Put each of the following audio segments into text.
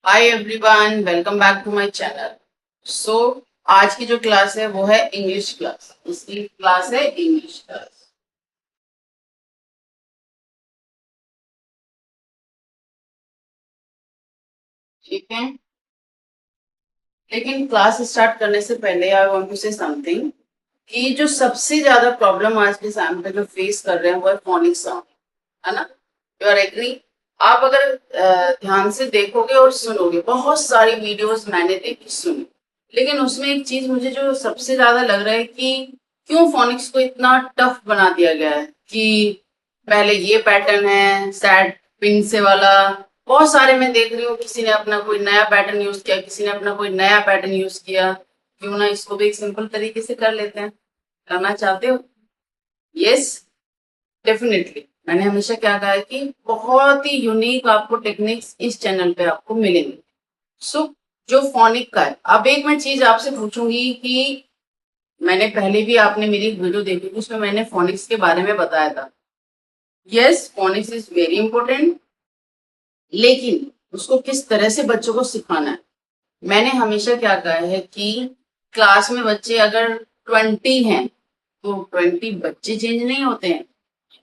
Hi everyone, welcome back to my channel. So आज की जो क्लास है वो है इंग्लिश क्लास। इसकी क्लास है इंग्लिश क्लास। ठीक है, लेकिन क्लास स्टार्ट करने से पहले I want to say something कि जो सबसे ज्यादा प्रॉब्लम आज के टाइम पे जो फेस कर रहे हैं वो है फोनिक साउंड, है ना। You are agree? आप अगर ध्यान से देखोगे और सुनोगे, बहुत सारी वीडियोस मैंने देखी सुनी, लेकिन उसमें एक चीज मुझे जो सबसे ज्यादा लग रहा है कि क्यों फोनिक्स को इतना टफ बना दिया गया है कि पहले ये पैटर्न है सैड पिन से वाला। बहुत सारे मैं देख रही हूँ, किसी ने अपना कोई नया पैटर्न यूज किया, किसी ने अपना कोई नया पैटर्न यूज किया। क्यों ना इसको भी एक सिंपल तरीके से कर लेते हैं। करना चाहते हो? Yes, definitely. मैंने हमेशा क्या कहा है कि बहुत ही यूनिक आपको टेक्निक्स इस चैनल पे आपको मिलेंगे। सो जो फोनिक का है, अब एक मैं चीज आपसे पूछूंगी कि मैंने पहले भी आपने मेरी एक वीडियो देखी थी, उसमें मैंने फोनिक्स के बारे में बताया था। Yes, phoenix is very important, लेकिन उसको किस तरह से बच्चों को सिखाना है। मैंने हमेशा क्या कहा है कि क्लास में बच्चे अगर 20 हैं तो 20 बच्चे चेंज नहीं होते हैं।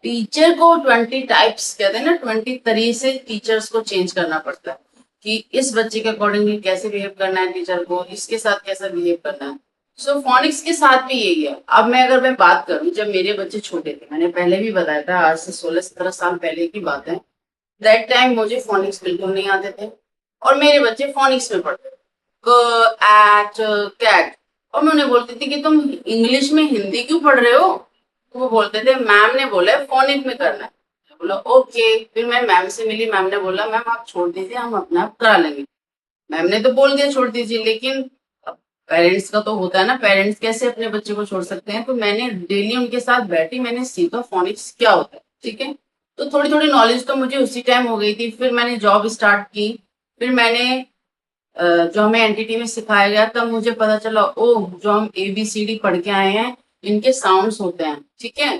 टीचर को 20 टाइप्स कहते हैं ना, 20 तरीके से टीचर्स को चेंज करना पड़ता है कि इस बच्चे के अकॉर्डिंगली कैसे बिहेव करना है, टीचर को इसके साथ कैसा बिहेव करना है। सो फोनिक्स के साथ भी यही है। अब मैं बात करूं, जब मेरे बच्चे छोटे थे, मैंने पहले भी बताया था, आज से 16-17 साल पहले की बात है। दैट टाइम मुझे फोनिक्स बिल्कुल नहीं आते थे और मेरे बच्चे फोनिक्स में पढ़ते थे, क एट कैट। और मैं उन्हें बोलती थी कि तुम इंग्लिश में हिंदी क्यों पढ़ रहे हो? तो वो बोलते थे मैम ने बोला है फोनिक में करना है। मैं बोला ओके। फिर मैं मैम से मिली, मैम ने बोला मैम आप छोड़ दीजिए, हम अपना आप करा लेंगे। मैम ने तो बोल दिया छोड़ दीजिए, लेकिन पेरेंट्स का तो होता है ना, पेरेंट्स कैसे अपने बच्चे को छोड़ सकते हैं। तो मैंने डेली उनके साथ बैठी, मैंने सीखा फोनिक्स क्या होता है। ठीक है, तो थोड़ी थोड़ी नॉलेज तो मुझे उसी टाइम हो गई थी। फिर मैंने जॉब स्टार्ट की, फिर मैंने जो हमें एनटीटी में सिखाया गया, तब मुझे पता चला ओह, जो हम ABCD पढ़ के आए हैं इनके साउंड्स होते हैं। ठीक है,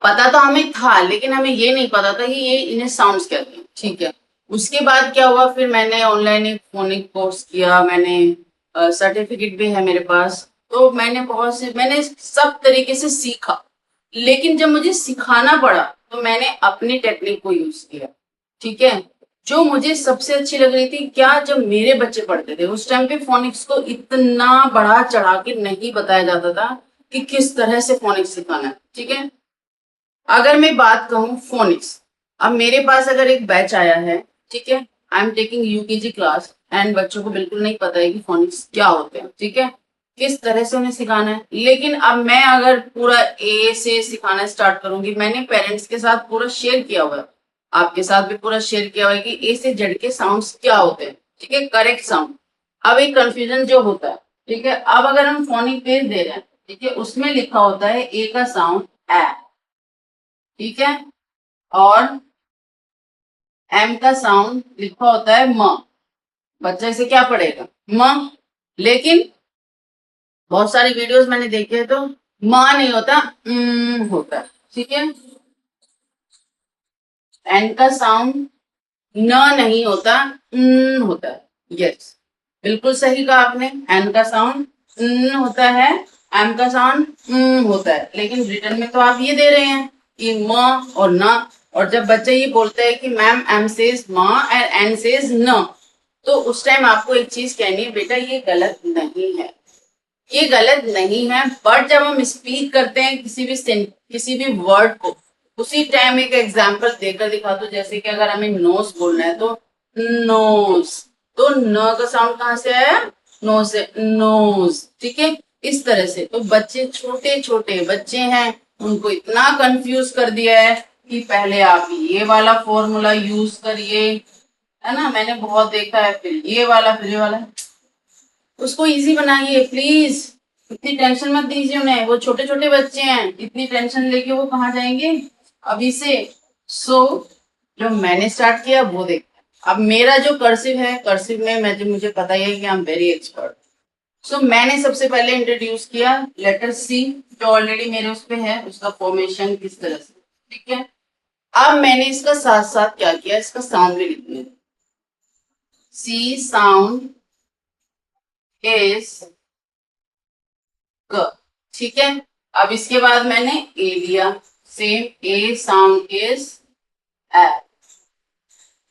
पता तो हमें था, लेकिन हमें ये नहीं पता था कि ये इन्हें साउंड्स कहते हैं। ठीक है, उसके बाद क्या हुआ, फिर मैंने ऑनलाइन एक फोनिक कोर्स किया, मैंने सर्टिफिकेट भी है मेरे पास। तो मैंने सब तरीके से सीखा, लेकिन जब मुझे सिखाना पड़ा तो मैंने अपनी टेक्निक को यूज किया। ठीक है, जो मुझे सबसे अच्छी लग रही थी, क्या जब मेरे बच्चे पढ़ते थे उस टाइम पे फोनिक्स को इतना बढ़ा चढ़ा के नहीं बताया जाता था कि किस तरह से फोनिक्स सिखाना है। ठीक है, अगर मैं बात कहूँ फोनिक्स, अब मेरे पास अगर एक बैच आया है, ठीक है, I am taking UKG class and बच्चों को बिल्कुल नहीं पता है कि फोनिक्स क्या होते हैं। ठीक है, किस तरह से उन्हें सिखाना है। लेकिन अब मैं अगर पूरा ए से सिखाना स्टार्ट करूंगी, मैंने पेरेंट्स के साथ पूरा शेयर किया हुआ है, आपके साथ भी पूरा शेयर किया हुआ है कि ए से जेड के साउंड्स क्या होते हैं। ठीक है, करेक्ट साउंड। अब एक कंफ्यूजन जो होता है, ठीक है, अब अगर हम फोनिक पेज दे रहे हैं, ठीक है, उसमें लिखा होता है ए का साउंड ए। ठीक है, और एम का साउंड लिखा होता है म। बच्चा इसे क्या पढ़ेगा? म। लेकिन बहुत सारी वीडियोस मैंने देखे हैं तो म नहीं होता, होता है। ठीक है, एन का साउंड न नहीं होता, होता है। यस, बिल्कुल सही कहा आपने। एन का साउंड न होता है, एम का साउंड होता है। लेकिन रिटर्न में तो आप ये दे रहे हैं कि म और न। और जब बच्चे ये बोलते हैं कि मैम एम सेज म एंड एन सेज न, तो उस टाइम आपको एक चीज कहनी है, बेटा ये गलत नहीं है, ये गलत नहीं है। बट जब हम स्पीक करते हैं किसी भी वर्ड को, उसी टाइम एक एग्जाम्पल देकर दिखा दो। जैसे कि अगर हमें नोज बोलना है तो नोज, तो न का साउंड कहाँ से आया? नो से, नोज। ठीक है, इस तरह से। तो बच्चे, छोटे छोटे बच्चे हैं, उनको इतना कंफ्यूज कर दिया है कि पहले आप ये वाला फॉर्मूला यूज करिए, है ना, मैंने बहुत देखा है, फिर ये वाला, फिर ये वाला। उसको इजी बनाइए प्लीज। इतनी टेंशन मत दीजिए उन्हें, वो छोटे छोटे बच्चे हैं, इतनी टेंशन लेके वो कहाँ जाएंगे अभी से। सो जो मैंने स्टार्ट किया वो देख। अब मेरा जो कर्सिव है, कर्सिव में मुझे पता ही है कि आई एम वेरी एक्सपर्ट। सो मैंने सबसे पहले इंट्रोड्यूस किया लेटर सी, जो ऑलरेडी मेरे उस पे है, उसका फॉर्मेशन किस तरह से। ठीक है, अब मैंने इसका साथ साथ क्या किया, इसका साउंड भी लिख दिया। सी साउंड इज ग, ठीक है। अब इसके बाद मैंने ए लिया, same A sound is a.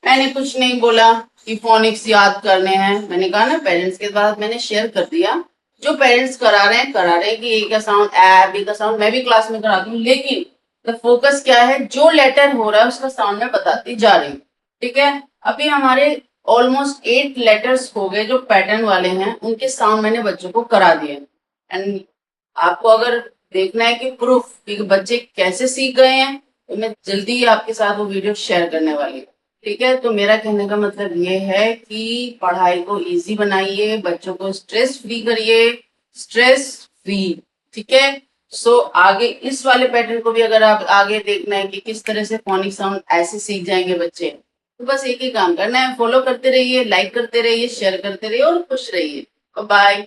मैंने कुछ नहीं बोला कि फोनिक्स याद करने हैं, मैंने कहा ना पेरेंट्स के बाद मैंने शेयर कर दिया, जो पेरेंट्स करा रहे हैं कि ए का साउंड ए, बी का साउंड मैं भी क्लास में कराती हूँ, लेकिन द फोकस क्या है, जो लेटर हो रहा है उसका साउंड मैं बताती जा रही हूँ, ठीक है। अभी हमारे ऑलमोस्ट 8 लेटर्स हो गए जो पैटर्न वाले हैं, उनके साउंड मैंने बच्चों को करा दिए। एंड आपको अगर देखना है कि प्रूफ कि बच्चे कैसे सीख गए हैं, तो मैं जल्दी ही आपके साथ वो वीडियो शेयर करने वाली हूँ, ठीक है। तो मेरा कहने का मतलब ये है कि पढ़ाई को इजी बनाइए, बच्चों को स्ट्रेस फ्री करिए, स्ट्रेस फ्री, ठीक है। सो आगे इस वाले पैटर्न को भी अगर आप आगे देखना है कि किस तरह से फोनिक साउंड ऐसे सीख जाएंगे बच्चे, तो बस एक ही काम करना है, फॉलो करते रहिए, लाइक करते रहिए, शेयर करते रहिए और खुश रहिए। बाय।